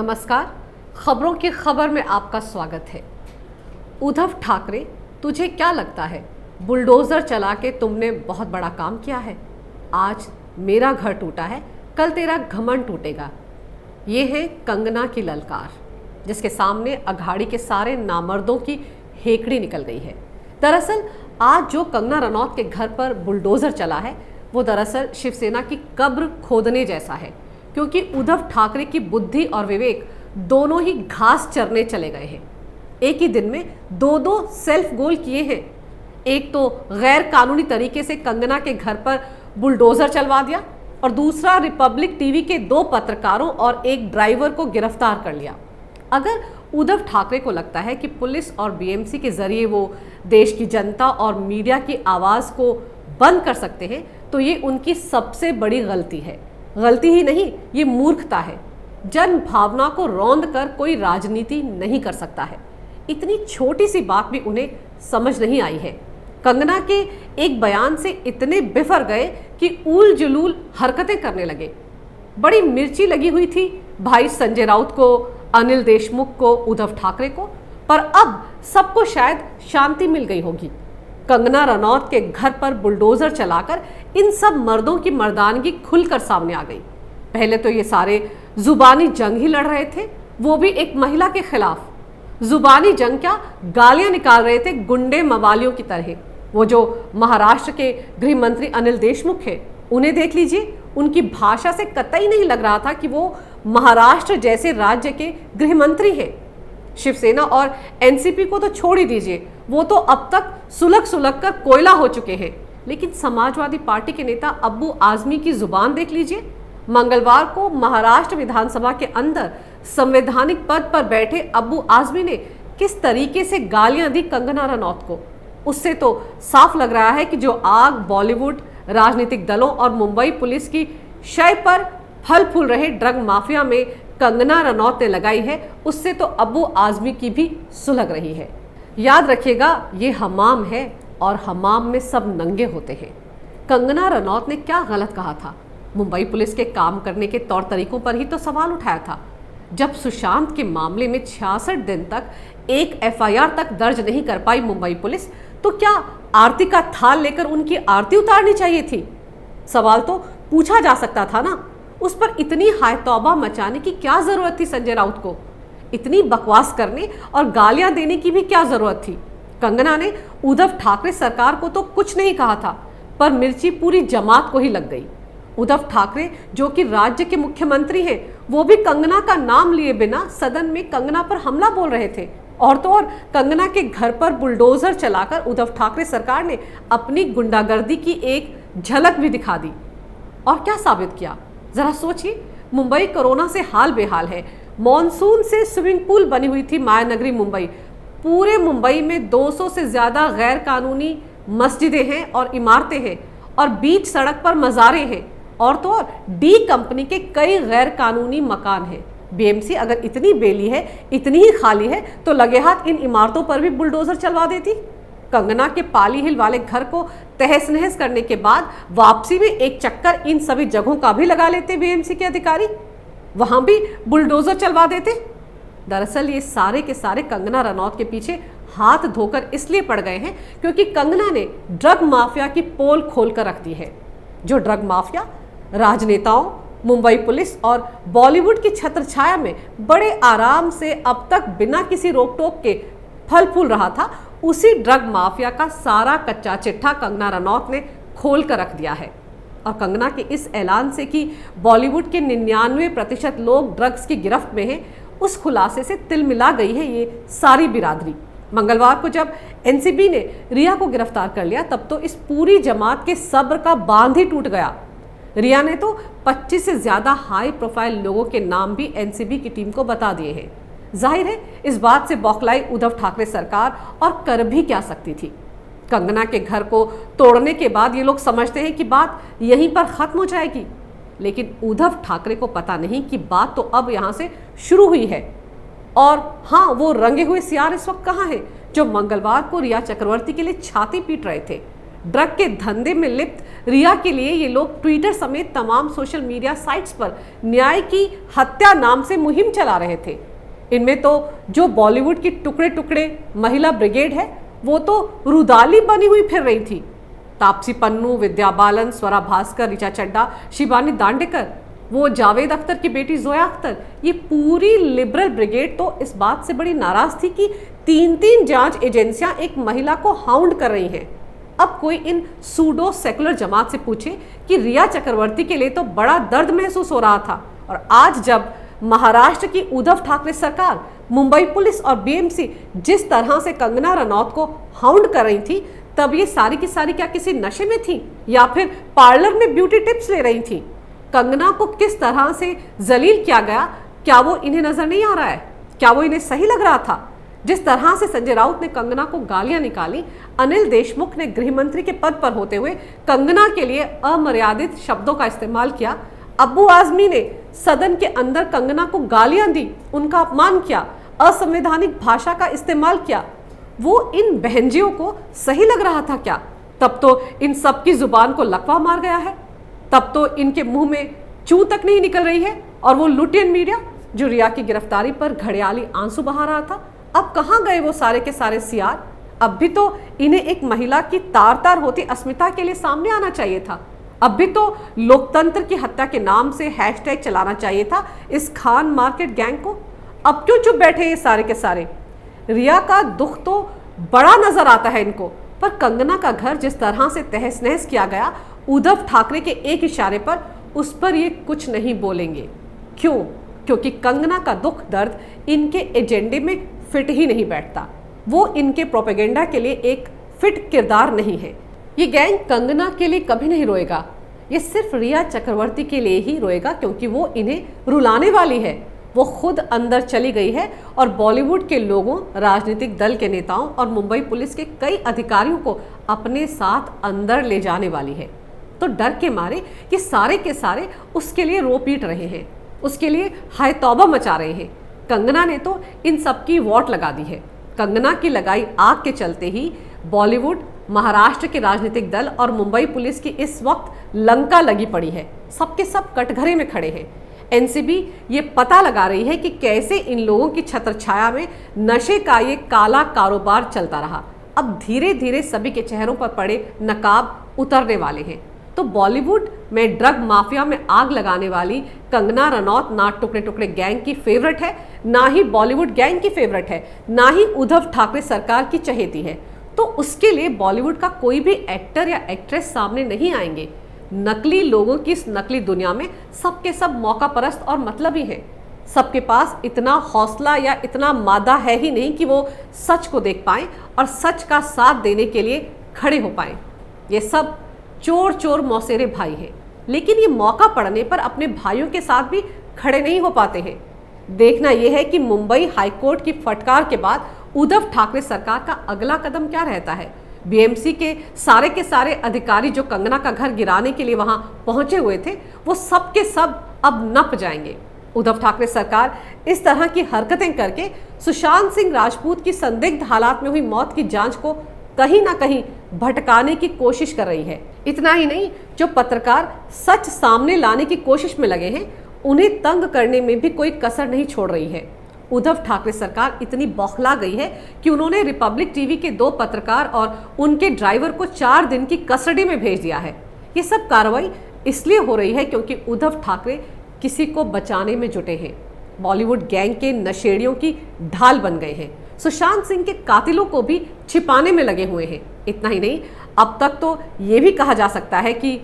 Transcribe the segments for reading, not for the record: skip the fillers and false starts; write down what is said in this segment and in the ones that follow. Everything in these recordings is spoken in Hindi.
नमस्कार। खबरों की खबर में आपका स्वागत है। उद्धव ठाकरे, तुझे क्या लगता है बुलडोजर चला के तुमने बहुत बड़ा काम किया है? आज मेरा घर टूटा है, कल तेरा घमंड टूटेगा। ये है कंगना की ललकार, जिसके सामने अघाड़ी के सारे नामर्दों की हेकड़ी निकल गई है। दरअसल आज जो कंगना रनौत के घर पर बुलडोजर चला है वो दरअसल शिवसेना की कब्र खोदने जैसा है, क्योंकि उद्धव ठाकरे की बुद्धि और विवेक दोनों ही घास चरने चले गए हैं। एक ही दिन में दो सेल्फ गोल किए हैं। एक तो गैर कानूनी तरीके से कंगना के घर पर बुलडोजर चलवा दिया और दूसरा रिपब्लिक टीवी के 2 पत्रकारों और एक ड्राइवर को गिरफ्तार कर लिया। अगर उद्धव ठाकरे को लगता है कि पुलिस और बीएमसी के जरिए वो देश की जनता और मीडिया की आवाज़ को बंद कर सकते हैं तो ये उनकी सबसे बड़ी गलती है। गलती ही नहीं, ये मूर्खता है। जन भावना को रौंद कर कोई राजनीति नहीं कर सकता है। इतनी छोटी सी बात भी उन्हें समझ नहीं आई है। कंगना के एक बयान से इतने बिफर गए कि ऊल जुलूल हरकतें करने लगे। बड़ी मिर्ची लगी हुई थी भाई संजय राउत को, अनिल देशमुख को, उद्धव ठाकरे को, पर अब सबको शायद शांति मिल गई होगी। कंगना रनौत के घर पर बुलडोजर चलाकर इन सब मर्दों की मर्दानगी खुलकर सामने आ गई। पहले तो ये सारे जुबानी जंग ही लड़ रहे थे, वो भी एक महिला के खिलाफ। जुबानी जंग क्या, गालियां निकाल रहे थे गुंडे मवालियों की तरह। वो जो महाराष्ट्र के गृह मंत्री अनिल देशमुख है, उन्हें देख लीजिए। उनकी भाषा से कतई नहीं लग रहा था कि वो महाराष्ट्र जैसे राज्य के गृह मंत्री हैं। शिवसेना और एनसीपी को तो छोड़ ही दीजिए, वो तो अब तक सुलग कर कोयला हो चुके हैं। लेकिन समाजवादी पार्टी के नेता अब्बू आजमी की जुबान देख लीजिए। मंगलवार को महाराष्ट्र विधानसभा के अंदर संवैधानिक पद पर बैठे अब्बू आजमी ने किस तरीके से गालियां दी कंगना रनौत को। उससे तो साफ लग रहा है कि जो आग बॉलीवुड, राजनीतिक दलों और मुंबई पुलिस की शय पर फल फूल रहे ड्रग माफिया में कंगना रनौत ने लगाई है, उससे तो अब्बू आजमी की भी सुलग रही है। याद रखिएगा, ये हमाम है और हमाम में सब नंगे होते हैं। कंगना रनौत ने क्या गलत कहा था? मुंबई पुलिस के काम करने के तौर तरीकों पर ही तो सवाल उठाया था। जब सुशांत के मामले में 66 दिन तक एक एफआईआर तक दर्ज नहीं कर पाई मुंबई पुलिस, तो क्या आरती का थाल लेकर उनकी आरती उतारनी चाहिए थी? सवाल तो पूछा जा सकता था ना। उस पर इतनी हाय तौबा मचाने की क्या जरूरत थी संजय राउत को? इतनी बकवास करने और गालियां देने की भी क्या जरूरत थी? कंगना ने उद्धव ठाकरे सरकार को तो कुछ नहीं कहा था, पर मिर्ची पूरी जमात को ही लग गई। उद्धव ठाकरे जो कि राज्य के मुख्यमंत्री हैं, वो भी कंगना का नाम लिए बिना सदन में कंगना पर हमला बोल रहे थे। और तो और कंगना के घर पर बुलडोजर चलाकर उद्धव ठाकरे सरकार ने अपनी गुंडागर्दी की एक झलक भी दिखा दी। और क्या साबित किया? जरा सोचिए, मुंबई कोरोना से हाल बेहाल है। मॉनसून से स्विमिंग पूल बनी हुई थी मायानगरी मुंबई। पूरे मुंबई में 200 से ज्यादा गैर कानूनी मस्जिदें हैं और इमारतें हैं और बीच सड़क पर मज़ारें हैं। और तो और डी कंपनी के कई गैर कानूनी मकान हैं। बीएमसी अगर इतनी बेली है, इतनी ही खाली है, तो लगे हाथ इन इमारतों पर भी बुलडोजर चलवा देती। कंगना के पाली हिल वाले घर को तहस नहस करने के बाद वापसी में एक चक्कर इन सभी जगहों का भी लगा लेते बीएमसी के अधिकारी, वहां भी बुलडोजर चलवा देते। दरअसल ये सारे के सारे कंगना रनौत के पीछे हाथ धोकर इसलिए पड़ गए हैं क्योंकि कंगना ने ड्रग माफिया की पोल खोल कर रख दी है। जो ड्रग माफिया राजनेताओं, मुंबई पुलिस और बॉलीवुड की छत्रछाया में बड़े आराम से अब तक बिना किसी रोक टोक के फल फूल रहा था, उसी ड्रग माफिया का सारा कच्चा चिट्ठा कंगना रनौत ने खोल कर रख दिया है। और कंगना के इस ऐलान से कि बॉलीवुड के 99% लोग ड्रग्स की गिरफ्त में हैं, उस खुलासे से तिलमिला गई है ये सारी बिरादरी। मंगलवार को जब एनसीबी ने रिया को गिरफ्तार कर लिया, तब तो इस पूरी जमात के सब्र का बांध ही टूट गया। रिया ने तो 25 से ज्यादा हाई प्रोफाइल लोगों के नाम भी एनसीबी की टीम को बता दिए हैं। जाहिर है इस बात से बौखलाई उद्धव ठाकरे सरकार और कर भी क्या सकती थी। कंगना के घर को तोड़ने के बाद ये लोग समझते हैं कि बात यहीं पर खत्म हो जाएगी, लेकिन उद्धव ठाकरे को पता नहीं कि बात तो अब यहाँ से शुरू हुई है। और हाँ, वो रंगे हुए सियार इस वक्त कहाँ हैं जो मंगलवार को रिया चक्रवर्ती के लिए छाती पीट रहे थे। ड्रग के धंधे में लिप्त रिया के लिए ये लोग ट्विटर समेत तमाम सोशल मीडिया साइट्स पर न्याय की हत्या नाम से मुहिम चला रहे थे। इनमें तो जो बॉलीवुड की टुकड़े टुकड़े महिला ब्रिगेड है वो तो रुदाली बनी हुई फिर रही थी। तापसी पन्नू, विद्या बालन, स्वरा भास्कर, ऋचा चड्ढा, शिवानी दांडेकर, वो जावेद अख्तर की बेटी जोया अख्तर, ये पूरी लिबरल ब्रिगेड तो इस बात से बड़ी नाराज थी कि 3-3 जांच एजेंसियां एक महिला को हाउंड कर रही हैं। अब कोई इन सूडो सेकुलर जमात से पूछे कि रिया चक्रवर्ती के लिए तो बड़ा दर्द महसूस हो रहा था, और आज जब महाराष्ट्र की उद्धव ठाकरे सरकार, मुंबई पुलिस और बीएमसी जिस तरह से कंगना रनौत को हाउंड कर रही थी, तब ये सारी की सारी क्या किसी नशे में थी या फिर पार्लर में ब्यूटी टिप्स ले रही थी? कंगना को किस तरह से जलील किया गया, क्या वो इन्हें नजर नहीं आ रहा है? क्या वो इन्हें सही लग रहा था? जिस तरह से संजय राउत ने कंगना को गालियां निकाली, अनिल देशमुख ने गृह मंत्री के पद पर होते हुए कंगना के लिए अमर्यादित शब्दों का इस्तेमाल किया, अब्बू आजमी ने सदन के अंदर कंगना को गालियां दी, उनका अपमान किया, असंवैधानिक भाषा का इस्तेमाल किया, वो इन बहनजियों को सही लग रहा था क्या? तब तो इन सबकी जुबान को लकवा मार गया है, तब तो इनके मुंह में चू तक नहीं निकल रही है। और वो लुटियन मीडिया जो रिया की गिरफ्तारी पर घड़ियाली आंसू बहा रहा था, अब कहाँ गए वो सारे के सारे सियार? अब भी तो इन्हें एक महिला की तार तार होती अस्मिता के लिए सामने आना चाहिए था। अब भी तो लोकतंत्र की हत्या के नाम से हैशटैग चलाना चाहिए था इस खान मार्केट गैंग को। अब क्यों चुप बैठे ये सारे के सारे? रिया का दुख तो बड़ा नजर आता है इनको, पर कंगना का घर जिस तरह से तहस नहस किया गया उद्धव ठाकरे के एक इशारे पर, उस पर ये कुछ नहीं बोलेंगे। क्यों? क्योंकि कंगना का दुख दर्द इनके एजेंडे में फिट ही नहीं बैठता। वो इनके प्रोपेगेंडा के लिए एक फिट किरदार नहीं है। ये गैंग कंगना के लिए कभी नहीं रोएगा, ये सिर्फ रिया चक्रवर्ती के लिए ही रोएगा, क्योंकि वो इन्हें रुलाने वाली है। वो खुद अंदर चली गई है और बॉलीवुड के लोगों, राजनीतिक दल के नेताओं और मुंबई पुलिस के कई अधिकारियों को अपने साथ अंदर ले जाने वाली है। तो डर के मारे ये सारे के सारे उसके लिए रो पीट रहे हैं, उसके लिए हाय तौबा मचा रहे हैं। कंगना ने तो इन सबकी वोट लगा दी है। कंगना की लगाई आग के चलते ही बॉलीवुड, महाराष्ट्र के राजनीतिक दल और मुंबई पुलिस की इस वक्त लंका लगी पड़ी है। सबके सब कटघरे में खड़े हैं। एनसीबी ये पता लगा रही है कि कैसे इन लोगों की छत्रछाया में नशे का ये काला कारोबार चलता रहा। अब धीरे धीरे सभी के चेहरों पर पड़े नकाब उतरने वाले हैं। तो बॉलीवुड में ड्रग माफिया में आग लगाने वाली कंगना रनौत ना टुकड़े टुकड़े गैंग की फेवरेट है, ना ही बॉलीवुड गैंग की फेवरेट है, ना ही उद्धव ठाकरे सरकार की चहेती है। तो उसके लिए बॉलीवुड का कोई भी एक्टर या एक्ट्रेस सामने नहीं आएंगे। नकली लोगों की इस नकली दुनिया में सबके सब मौका परस्त और मतलबी हैं। सबके पास इतना हौसला या इतना मादा है ही नहीं कि वो सच को देख पाएं और सच का साथ देने के लिए खड़े हो पाएं। ये सब चोर चोर मौसेरे भाई हैं, लेकिन ये मौका पड़ने पर अपने भाइयों के साथ भी खड़े नहीं हो पाते हैं। देखना यह है कि मुंबई हाईकोर्ट की फटकार के बाद उद्धव ठाकरे सरकार का अगला कदम क्या रहता है। बीएमसी के सारे अधिकारी जो कंगना का घर गिराने के लिए वहां पहुंचे हुए थे, वो सब के सब अब नप जाएंगे। उद्धव ठाकरे सरकार इस तरह की हरकतें करके सुशांत सिंह राजपूत की संदिग्ध हालात में हुई मौत की जांच को कहीं ना कहीं भटकाने की कोशिश कर रही है। इतना ही नहीं, जो पत्रकार सच सामने लाने की कोशिश में लगे हैं, उन्हें तंग करने में भी कोई कसर नहीं छोड़ रही है। उद्धव ठाकरे सरकार इतनी बौखला गई है कि उन्होंने रिपब्लिक टीवी के 2 पत्रकार और उनके ड्राइवर को 4 दिन की कस्टडी में भेज दिया है। ये सब कार्रवाई इसलिए हो रही है क्योंकि उद्धव ठाकरे किसी को बचाने में जुटे हैं। बॉलीवुड गैंग के नशेड़ियों की ढाल बन गए हैं। सुशांत सिंह के कातिलों को भी छिपाने में लगे हुए हैं। इतना ही नहीं, अब तक तो ये भी कहा जा सकता है कि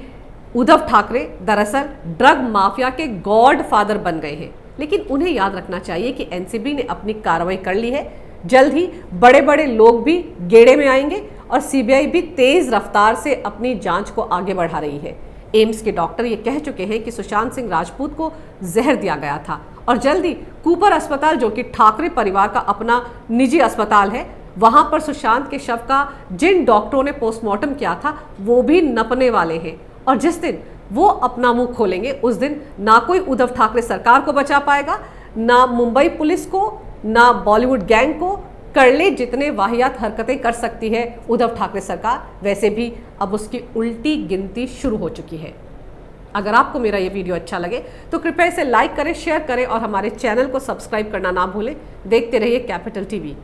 उद्धव ठाकरे दरअसल ड्रग माफिया के गॉड फादर बन गए हैं। लेकिन उन्हें याद रखना चाहिए कि एनसीबी ने अपनी कार्रवाई कर ली है। जल्द ही बड़े बड़े लोग भी गेड़े में आएंगे और सीबीआई भी तेज रफ्तार से अपनी जांच को आगे बढ़ा रही है। एम्स के डॉक्टर ये कह चुके हैं कि सुशांत सिंह राजपूत को जहर दिया गया था और जल्द ही कूपर अस्पताल, जो कि ठाकरे परिवार का अपना निजी अस्पताल है, वहां पर सुशांत के शव का जिन डॉक्टरों ने पोस्टमार्टम किया था वो भी नपने वाले हैं। और जिस दिन वो अपना मुंह खोलेंगे, उस दिन ना कोई उद्धव ठाकरे सरकार को बचा पाएगा, ना मुंबई पुलिस को, ना बॉलीवुड गैंग को, कर ले जितने वाहियात हरकतें कर सकती है उद्धव ठाकरे सरकार, वैसे भी अब उसकी उल्टी गिनती शुरू हो चुकी है। अगर आपको मेरा ये वीडियो अच्छा लगे तो कृपया इसे लाइक करें, शेयर करें और हमारे चैनल को सब्सक्राइब करना ना भूलें। देखते रहिए कैपिटल टीवी।